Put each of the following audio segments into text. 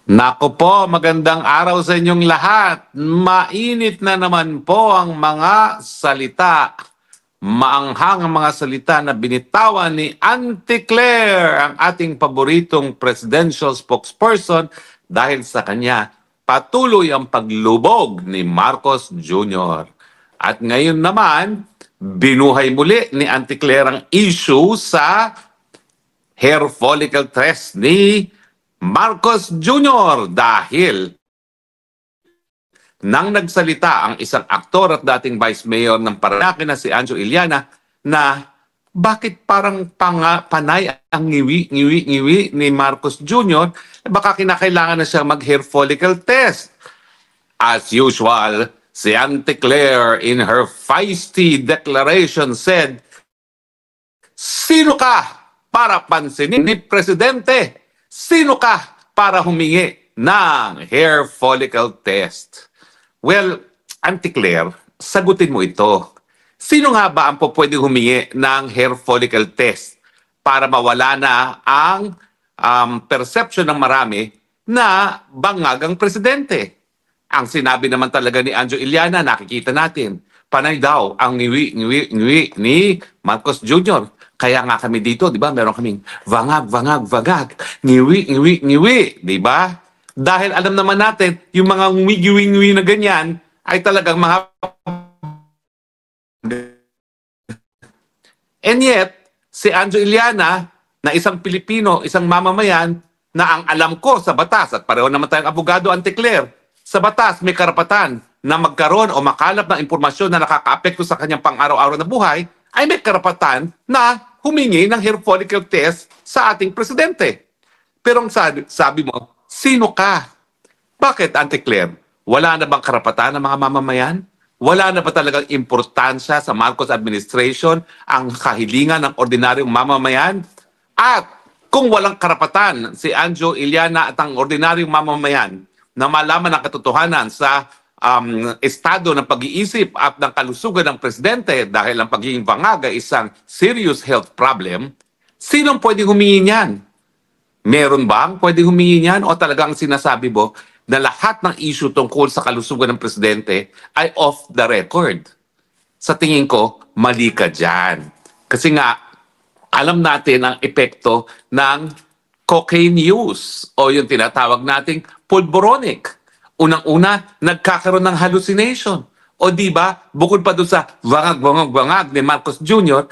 Nako po, magandang araw sa inyong lahat. Mainit na naman po ang mga salita. Maanghang ang mga salita na binitawan ni Auntie Claire, ang ating paboritong presidential spokesperson dahil sa kanya patuloy ang paglubog ni Marcos Jr. At ngayon naman, binuhay muli ni Auntie Claire ang issue sa hair follicle test ni Marcos Jr. dahil nang nagsalita ang isang aktor at dating Vice Mayor ng Parañaque na si Anjo Iliana na bakit parang panay ang ngiwi ni Marcos Jr., baka kinakailangan na siya mag-hair follicle test. As usual, si Auntie Claire in her feisty declaration said, "Sino ka para pansinin ni Presidente? Sino ka para humingi ng hair follicle test?" Well, Auntie Claire, sagutin mo ito. Sino nga ba ang pwede humingi ng hair follicle test para mawala na ang perception ng marami na bangag ang presidente? Ang sinabi naman talaga ni Anjo Iliana, nakikita natin, panay daw ang ngiwi ni Marcos Jr. Kaya nga kami dito, di ba, meron kaming vangag, ngiwi, di ba? Dahil alam naman natin, yung mga ngiwi na ganyan ay talagang mga... And yet, si Anjo Iliana, na isang Pilipino, isang mamamayan, na ang alam ko sa batas, at pareho naman tayong abogado, Auntie Claire, sa batas may karapatan na magkaroon o makalap ng impormasyon na nakakaapekto sa kanyang pang-araw-araw na buhay, ay may karapatan na humingi ng hair follicle test sa ating presidente. Pero ang sabi mo, sino ka? Bakit, Auntie Claire? Wala na bang karapatan ng mga mamamayan? Wala na ba talagang importansya sa Marcos administration ang kahilingan ng ordinaryong mamamayan? At kung walang karapatan si Anjo Iliana at ang ordinaryong mamamayan na malaman ang katotohanan sa estado ng pag-iisip at ng kalusugan ng presidente dahil ang pagiging bangag ay isang serious health problem, sinong pwedeng humingi niyan? Meron bang pwedeng humingi niyan o talagang sinasabi mo na lahat ng issue tungkol sa kalusugan ng presidente ay off the record? Sa tingin ko, mali ka dyan. Kasi nga, alam natin ang epekto ng cocaine use o yung tinatawag nating pulboronic. Unang-una, nagkakaroon ng hallucination. O di ba, bukod pa doon sa bangag ni Marcos Jr.,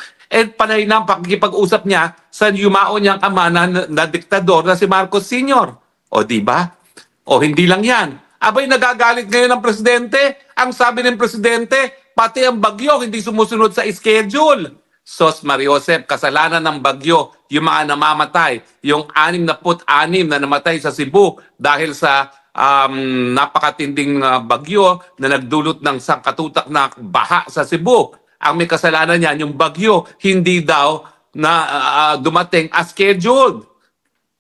panay na ang pakikipag-usap niya sa yumao niyang ama na diktador na si Marcos Sr. O di ba? O hindi lang yan. Abay, nagagalit ngayon ang presidente. Ang sabi ng presidente, pati ang bagyo hindi sumusunod sa schedule. Sos Mariosep, kasalanan ng bagyo, yung mga namamatay, yung 66 na namatay sa Cebu dahil sa napakatinding bagyo na nagdulot ng sangkatutak na baha sa Cebu. Ang may kasalanan niyan, yung bagyo, hindi daw na dumating as scheduled.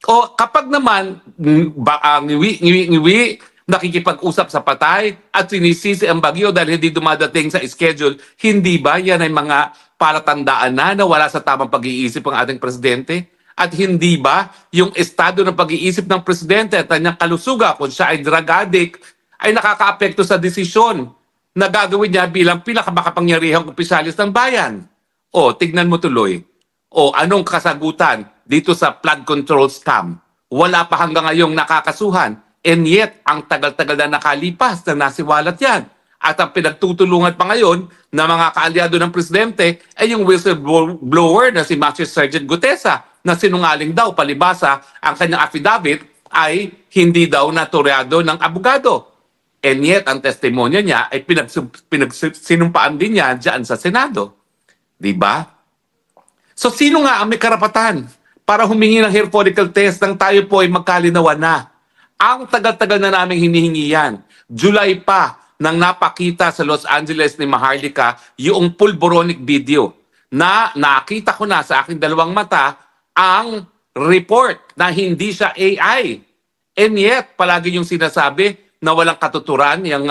O kapag naman, ngiwi, nakikipag-usap sa patay at sinisisi ang bagyo dahil hindi dumadating sa schedule, hindi ba yan ay mga palatandaan na wala sa tamang pag-iisip ang ating presidente? At hindi ba yung estado ng pag-iisip ng presidente at kanyang kalusuga kung siya ay drug addict ay nakakaapekto sa desisyon na gagawin niya bilang pinakamakapangyarihang opisyalis ng bayan? O, tignan mo tuloy. O, anong kasagutan dito sa flood control scam? Wala pa hanggang ngayong nakakasuhan. And yet, ang tagal-tagal na nakalipas na nasiwalat yan. At ang pinagtutulungan pa ngayon na mga kaalyado ng presidente ay yung whistleblower na si Master Sergeant Gutesa na sinungaling daw palibasa ang kanyang affidavit ay hindi daw naturyado ng abogado. And yet, ang testimonya niya ay sinumpa din niya dyan sa Senado. Diba? So, sino nga ang may karapatan para humingi ng hair follicle test nang tayo po ay magkalinawan na? Ang tagal-tagal na naming hinihingi yan. July pa nang napakita sa Los Angeles ni Maharlika yung pulboronic video na nakita ko na sa aking dalawang mata ang report na hindi siya AI. And yet, palagi yung sinasabi na walang katuturan yung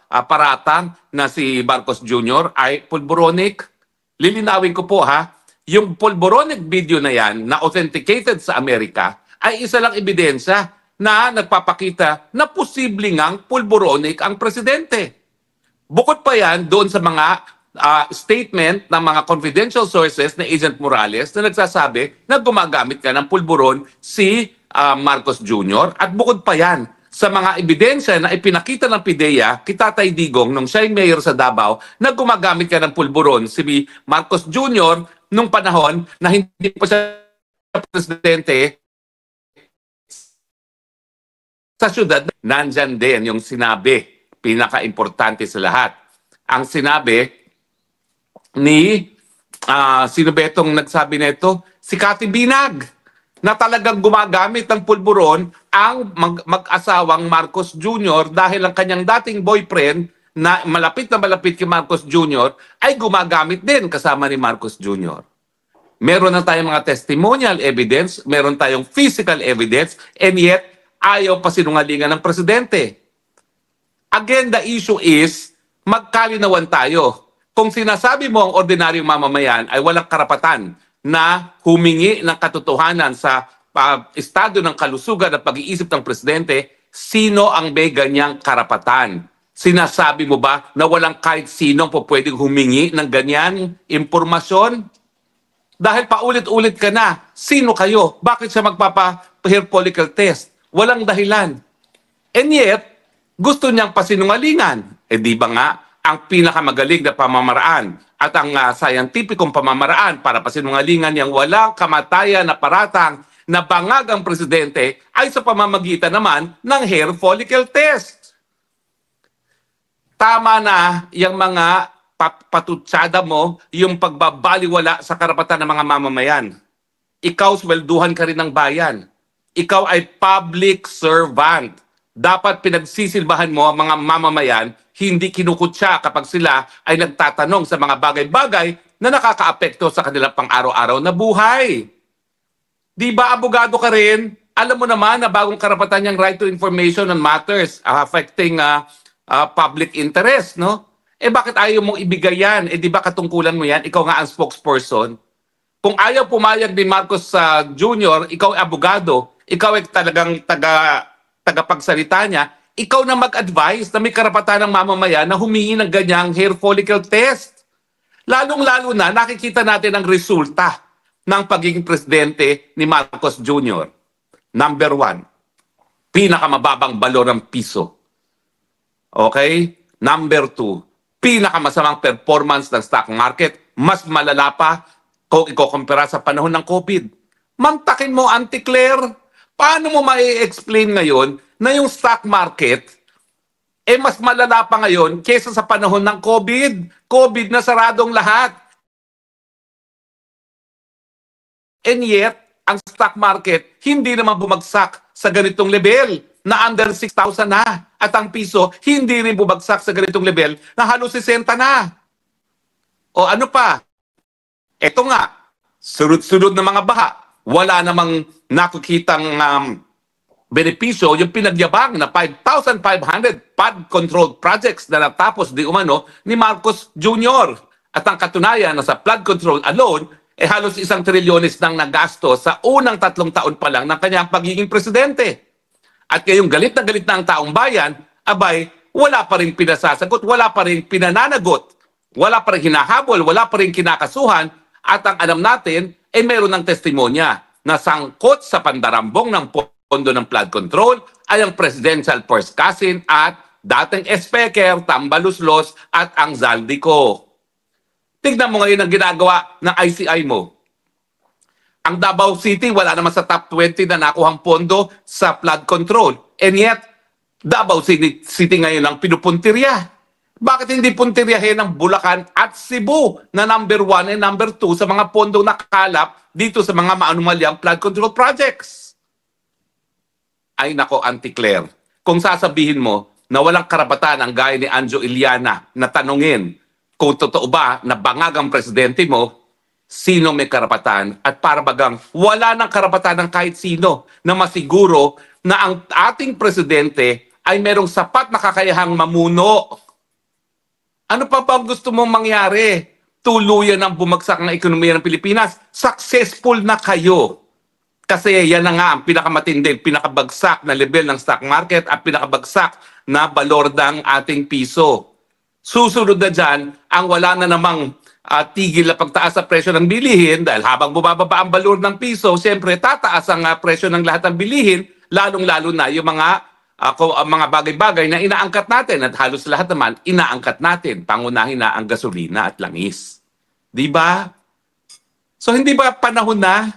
paratang na si Marcos Jr. ay pulboronic. Lilinawin ko po ha, yung pulboronic video na yan na authenticated sa Amerika ay isa lang ebidensya na nagpapakita na posible ngang pulboronic ang presidente. Bukod pa yan doon sa mga statement ng mga confidential sources na Agent Morales na nagsasabi na gumagamit ka ng pulburon si Marcos Jr. At bukod pa yan sa mga ebidensya na ipinakita ng PIDEA kay Tatay Digong nung siya ay mayor sa Davao na gumagamit ka ng pulburon si Marcos Jr. nung panahon na hindi pa siya presidente sa syudad. Nandyan din yung sinabi, pinaka-importante sa lahat. Ang sinabi ni, sino ba itong nagsabi nito? Si Cathy Binag, na talagang gumagamit ng pulburon ang mag-asawang Marcos Jr. dahil ang kanyang dating boyfriend na malapit kay Marcos Jr. ay gumagamit din kasama ni Marcos Jr. Meron na tayong mga testimonial evidence, meron tayong physical evidence, and yet ayaw pa sinungalingan ng presidente. Again, the issue is, magkalinawan tayo. Kung sinasabi mo ang ordinaryong mamamayan ay walang karapatan na humingi ng katotohanan sa estado ng kalusugan at pag-iisip ng presidente, sino ang may ganyang karapatan? Sinasabi mo ba na walang kahit sinong po pwedeng humingi ng ganyang impormasyon? Dahil paulit-ulit ka na, sino kayo? Bakit siya magpapa-hair follicle test? Walang dahilan. And yet, gusto niyang pasinungalingan. Di ba nga, ang pinakamagaling na pamamaraan at ang scientificong pamamaraan para pasinungalingan niyang walang kamatayan na paratang na bangag ang presidente ay sa pamamagitan naman ng hair follicle test. Tama na yung mga patutsada mo, yung pagbabaliwala sa karapatan ng mga mamamayan. Ikaw, swelduhan ka rin ng bayan. Ikaw ay public servant. Dapat pinagsisilbahan mo ang mga mamamayan, hindi kinukutya kapag sila ay nagtatanong sa mga bagay-bagay na nakakaapekto sa kanilang pang-araw-araw na buhay. Di ba, abogado ka rin? Alam mo naman na bagong karapatan niyang right to information on matters affecting public interest, no? Bakit ayaw mong ibigay yan? Di ba katungkulan mo yan? Ikaw nga ang spokesperson. Kung ayaw pumayag ni Marcos Jr., ikaw ay abogado, ikaw ay talagang tagapagsalita niya, ikaw na mag-advise na may karapatan ng mamamayan na humingi ng ganyang hair follicle test. Lalong-lalo na, nakikita natin ang resulta ng pagiging presidente ni Marcos Jr. Number 1, pinakamababang balor ng piso. Okay? Number 2, pinakamasamang performance ng stock market, mas malala pa kung ikukumpara sa panahon ng COVID. Mantakin mo, Auntie Claire, paano mo mai-explain ngayon na yung stock market mas malala pa ngayon kaysa sa panahon ng COVID? COVID na saradong lahat. And yet, ang stock market hindi naman bumagsak sa ganitong level na under 6,000 na. At ang piso hindi rin bumagsak sa ganitong level na halos 60 na. O ano pa? Ito nga, sunod-sunod na mga baha. Wala namang nakikitang benepisyo yung pinagyabang na 5,500 flood-controlled projects na natapos di umano ni Marcos Jr. At ang katunayan na sa flood control alone, halos 1 trilyones nang nagasto sa unang 3 taon pa lang ng kanyang pagiging presidente. At ngayong galit na ang taong bayan, abay, wala pa rin pinasasagot, wala pa rin pinananagot, wala pa rin hinahabol, wala pa rin kinakasuhan, at ang alam natin, meron ng testimonya na sangkot sa pandarambong ng pondo ng flood control ay ang presidential first cousin at dating speaker, Tambaluslos at ang Zaldico. Tignan mo ngayon ang ginagawa ng ICI mo. Ang Davao City, wala naman sa top 20 na nakuhang pondo sa flood control. And yet, Davao City ngayon ang pinupuntirya. Bakit hindi puntiryahin ng Bulacan at Cebu na number 1 and number 2 sa mga pondong nakalap dito sa mga maanumalyang flood control projects? Ay nako, Auntie Claire, kung sasabihin mo na walang karapatan ang gaya ni Anjo Iliana na tanungin kung totoo ba na bangag ang presidente mo, sino may karapatan? At para bagang wala ng karapatan ng kahit sino na masiguro na ang ating presidente ay merong sapat na kakayahang mamuno. Ano pa ba gusto mong mangyari? Tuluyan ang bumagsak ng ekonomiya ng Pilipinas. Successful na kayo. Kasi yan na nga ang pinakamatindi, pinakabagsak na level ng stock market at pinakabagsak na balor ng ating piso. Susunod na dyan, ang wala na namang tigil na pagtaas sa presyo ng bilihin dahil habang bumababa ang balor ng piso, siyempre tataas ang presyo ng lahat ng bilihin, lalong-lalo na yung mga bagay-bagay na inaangkat natin at halos lahat naman inaangkat natin. Pangunahin na ang gasolina at langis. Di ba? So hindi ba panahon na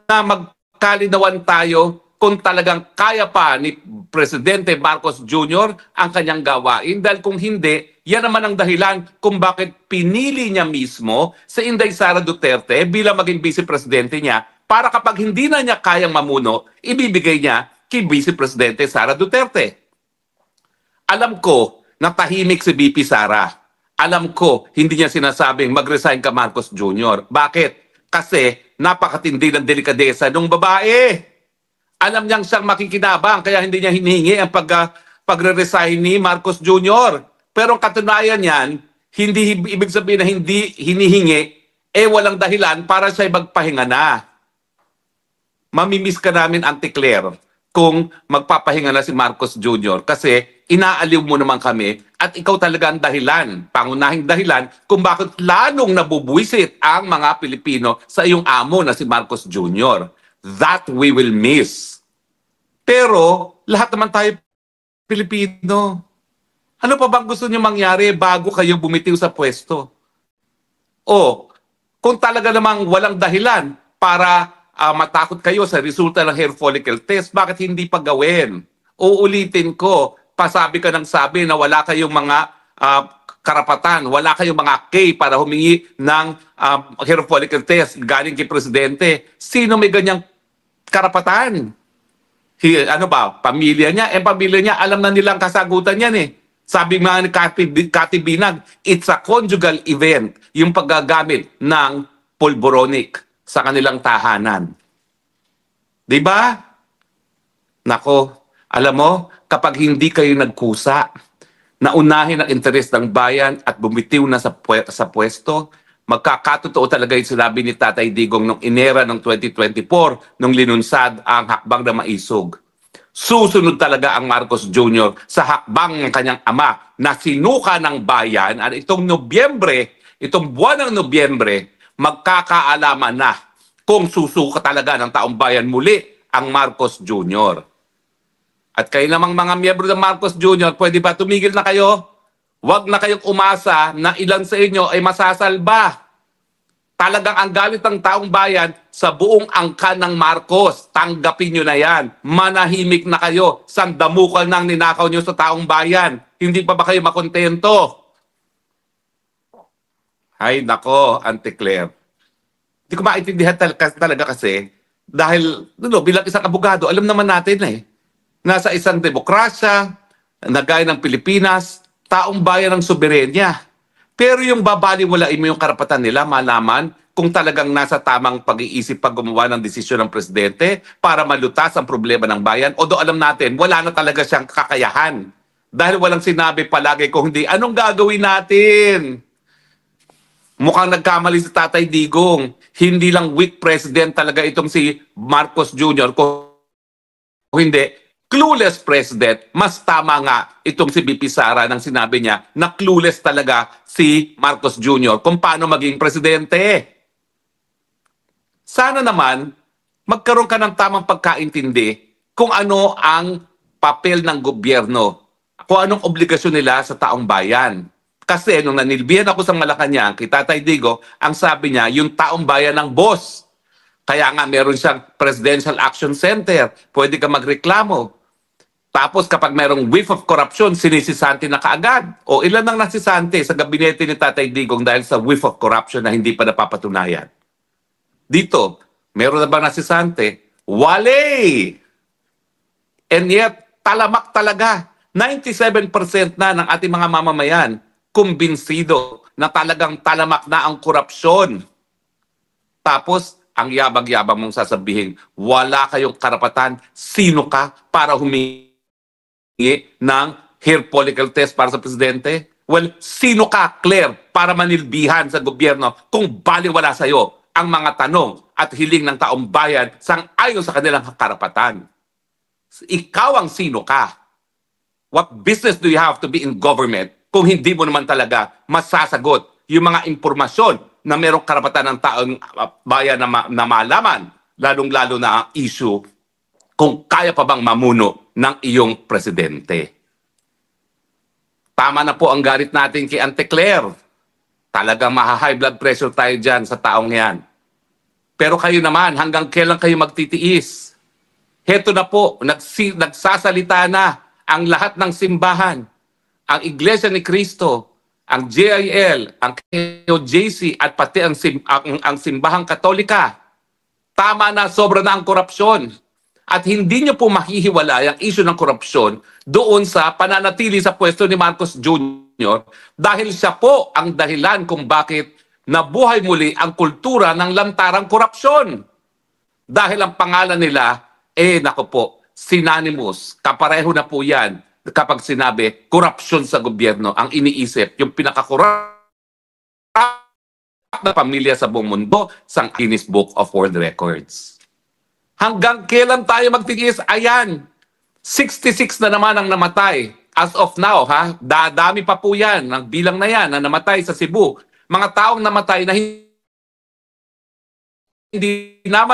magkalinawan tayo kung talagang kaya pa ni Presidente Marcos Jr. ang kanyang gawain? Dahil kung hindi, yan naman ang dahilan kung bakit pinili niya mismo si Inday Sara Duterte bilang maging Vice Presidente niya para kapag hindi na niya kayang mamuno, ibibigay niya kay Vice Presidente Sara Duterte. Alam ko na tahimik si VP Sara. Alam ko hindi niya sinasabing mag-resign ka Marcos Jr. Bakit? Kasi napakatindi ng delikadesa ng babae. Alam niyang siyang makikinabang kaya hindi niya hinihingi ang pagre-resign ni Marcos Jr. Pero ang katunayan niyan, hindi ibig sabihin na hindi hinihingi, walang dahilan para siya magpahinga na. Mamimiss ka namin, Auntie Claire, kung magpapahinga na si Marcos Jr. kasi inaaliw mo naman kami at ikaw talaga ang dahilan, pangunahing dahilan kung bakit lalong nabubuisit ang mga Pilipino sa iyong amo na si Marcos Jr. That we will miss. Pero lahat naman tayo Pilipino. Ano pa bang gusto niyo mangyari bago kayo bumitiw sa pwesto? O, kung talaga namang walang dahilan para matakot kayo sa resulta ng hair follicle test, bakit hindi pa gawin? Uulitin ko, pasabi ka ng sabi na wala kayong mga karapatan, wala kayong mga K para humingi ng hair follicle test galing kay Presidente. Sino may ganyang karapatan? Ano ba? Pamilya niya? Pamilya niya, alam na nilang kasagutan yan eh. Sabi nga ni Cathy Binag, it's a conjugal event, yung paggagamit ng pulboronic sa kanilang tahanan. Diba? Nako, alam mo, kapag hindi kayo nagkusa, naunahin ang interes ng bayan at bumitiw na sa pwesto, magkakatotoo talaga yung sinabi ni Tatay Digong nung inera ng 2024 nung linunsad ang hakbang na maisog. Susunod talaga ang Marcos Jr. sa hakbang ng kanyang ama na sinuka ng bayan at itong buwan ng Nobyembre, magkakaalaman na kung susuka talaga ng taong bayan muli ang Marcos Jr. At kayo namang mga miyembro ng Marcos Jr., pwede ba tumigil na kayo? Huwag na kayong umasa na ilan sa inyo ay masasalba. Talagang ang galit ng taong bayan sa buong angkan ng Marcos. Tanggapin nyo na yan. Manahimik na kayo. Sandamukal nang ninakaw nyo sa taong bayan. Hindi pa ba kayo makontento? Ay, nako, Auntie Claire. Hindi ko maintindihan talaga kasi dahil bilang isang abogado, alam naman natin nasa isang demokrasya, na gaya ng Pilipinas, taong bayan ng soberenya. Pero yung babaliwalain mo yung karapatan nila, malaman kung talagang nasa tamang pag-iisip pag gumawa ng desisyon ng presidente para malutas ang problema ng bayan. Although alam natin, wala na talaga siyang kakayahan. Dahil walang sinabi palagi kung hindi, anong gagawin natin? Mukhang nagkamali si Tatay Digong. Hindi lang weak president talaga itong si Marcos Jr. Kung hindi, clueless president. Mas tama nga itong si VP Sara nang sinabi niya na clueless talaga si Marcos Jr. kung paano maging presidente. Sana naman magkaroon ka ng tamang pagkaintindi kung ano ang papel ng gobyerno, kung anong obligasyon nila sa taong bayan. Kasi nung nanilbihan ako sa Malacanang, kay Tatay Digo, ang sabi niya, yung taong bayan ng boss. Kaya nga meron siyang Presidential Action Center. Pwede ka magreklamo. Tapos kapag merong whiff of corruption, sinisisante na kaagad. O ilan ang nasisante sa gabinete ni Tatay Digong dahil sa whiff of corruption na hindi pa napapatunayan. Dito, meron na ba nasisante? Wale! And yet, talamak talaga. 97% na ng ating mga mamamayan kumbinsido na talagang talamak na ang korupsyon. Tapos, ang yabang-yabang mong sasabihin, wala kayong karapatan, sino ka para humingi ng hair follicle test para sa presidente? Well, sino ka, Claire, para manilbihan sa gobyerno kung baliwala sa'yo ang mga tanong at hiling ng taong bayan sang-ayon sa kanilang karapatan. Ikaw ang sino ka? What business do you have to be in government kung hindi mo naman talaga masasagot yung mga impormasyon na merong karapatan ng taong bayan na malaman, lalong-lalo na ang issue kung kaya pa bang mamuno ng iyong presidente. Tama na po ang galit natin kay Auntie Claire. Talagang maha-high blood pressure tayo dyan sa taong yan. Pero kayo naman, hanggang kailan kayo magtitiis? Heto na po, nagsasalita na ang lahat ng simbahan, ang Iglesia ni Cristo, ang JIL, ang KOJC at pati ang simbahang Katolika. Tama na, sobra na ang korupsyon. At hindi nyo po mahihiwalay ang issue ng korupsyon doon sa pananatili sa pwesto ni Marcos Jr. dahil siya po ang dahilan kung bakit nabuhay muli ang kultura ng lantarang korupsyon. Dahil ang pangalan nila, nako po, synonymous, kapareho na po yan kapag sinabi korupsyon sa gobyerno. Ang iniisip, yung pinakakorap na pamilya sa buong mundo sa Guinness Book of World Records. Hanggang kailan tayo magtiis? Ayan, 66 na naman ang namatay. As of now, ha? Dadami pa po yan, ang bilang na yan na namatay sa Cebu. Mga taong namatay na hindi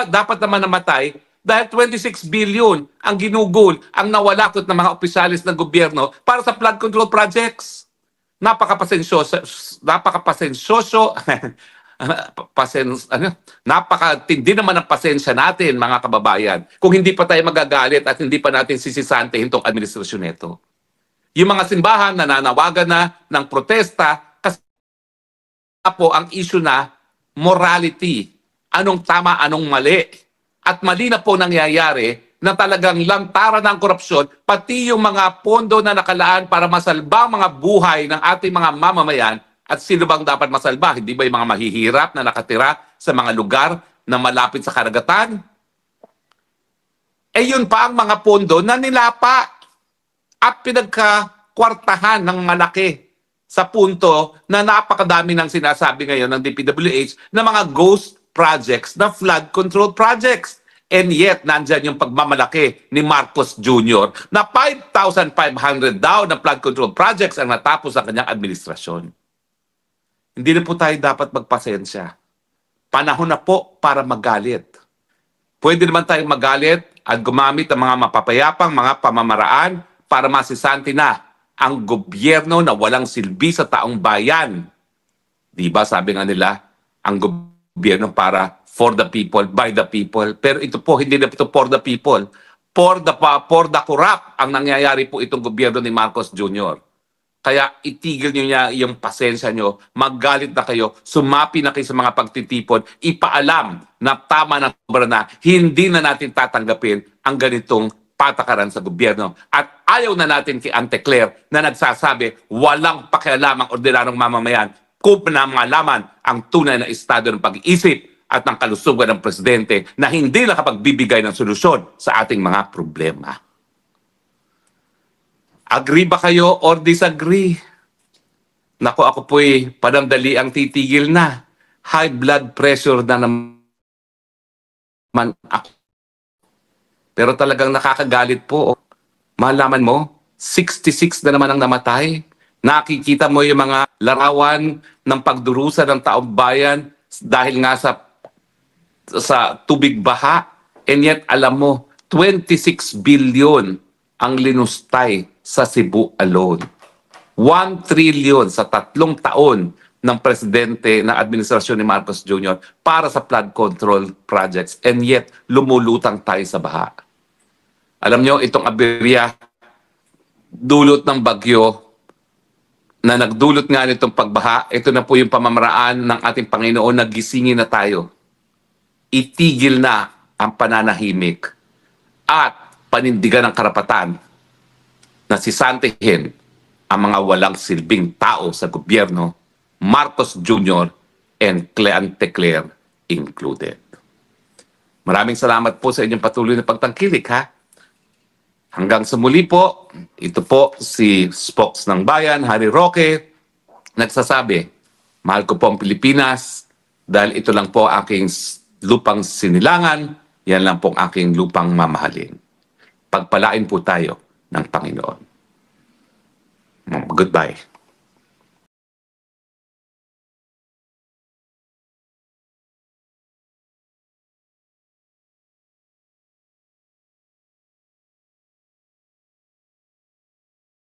dapat naman namatay dahil 26 billion ang ginugol, ang nawalakot ng mga opisyalis ng gobyerno para sa flood control projects. Napakapasensyoso, napakatindi naman ang pasensya natin, mga kababayan, kung hindi pa tayo magagalit at hindi pa natin sisisantihin itong administrasyon nito. Yung mga simbahan na nanawagan na ng protesta kasi po ang issue na morality. Anong tama, anong mali. At mali na po nangyayari na talagang lantaran ng korupsyon, pati yung mga pondo na nakalaan para masalba mga buhay ng ating mga mamamayan. At sino bang dapat masalba? Hindi ba yung mga mahihirap na nakatira sa mga lugar na malapit sa karagatan? Yun pa ang mga pondo na nilapa at pinagkakwartahan ng malaki sa punto na napakadami ng sinasabi ngayon ng DPWH na mga ghost projects na flood control projects. And yet, nandyan yung pagmamalaki ni Marcos Jr. na 5,500 daw na flood control projects ang natapos sa kanyang administrasyon. Hindi na po tayo dapat magpasensya. Panahon na po para magalit. Pwede naman tayong magalit at gumamit ng mga mapapayapang mga pamamaraan para masisanti na ang gobyerno na walang silbi sa taong bayan. Di ba sabi nga nila, ang gobyerno para for the people, by the people. Pero ito po, hindi na ito for the people. For the corrupt ang nangyayari po itong gobyerno ni Marcos Jr. Kaya itigil nyo niya yung pasensya nyo, maggalit na kayo, sumapi na kayo sa mga pagtitipon, ipaalam na tama na sobra na, hindi na natin tatanggapin ang ganitong patakaran sa gobyerno. At ayaw na natin kay Auntie Claire na nagsasabi, walang pakialam ang ordinaryong mamamayan kung na malaman ang tunay na estado ng pag-iisip at ng kalusugan ng presidente na hindi nakapagbibigay ng solusyon sa ating mga problema. Agree ba kayo or disagree? Naku, ako po'y panandali ang titigil na. High blood pressure na naman ako. Pero talagang nakakagalit po. Malaman mo, 66 na naman ang namatay. Nakikita mo yung mga larawan ng pagdurusa ng taong bayan dahil nga sa tubig baha. And yet, alam mo, 26 billion ang linustay sa Cebu alone. 1 trillion sa 3 taon ng presidente ng administrasyon ni Marcos Jr. para sa flood control projects. And yet, lumulutang tayo sa baha. Alam nyo, itong aberya, dulot ng bagyo, na nagdulot nga nitong pagbaha, ito na po yung pamamaraan ng ating Panginoon na gisingin na tayo. Itigil na ang pananahimik at panindigan ng karapatan na sisantihin ang mga walang silbing tao sa gobyerno, Marcos Jr. and Auntie Claire included. Maraming salamat po sa inyong patuloy na pagtangkilik, ha? Hanggang sa muli po, ito po si Spokes ng Bayan, Harry Roque, nagsasabi, mahal ko po ang Pilipinas, dahil ito lang po aking lupang sinilangan, yan lang pong aking lupang mamahalin. Pagpalain po tayo ng Panginoon. Goodbye.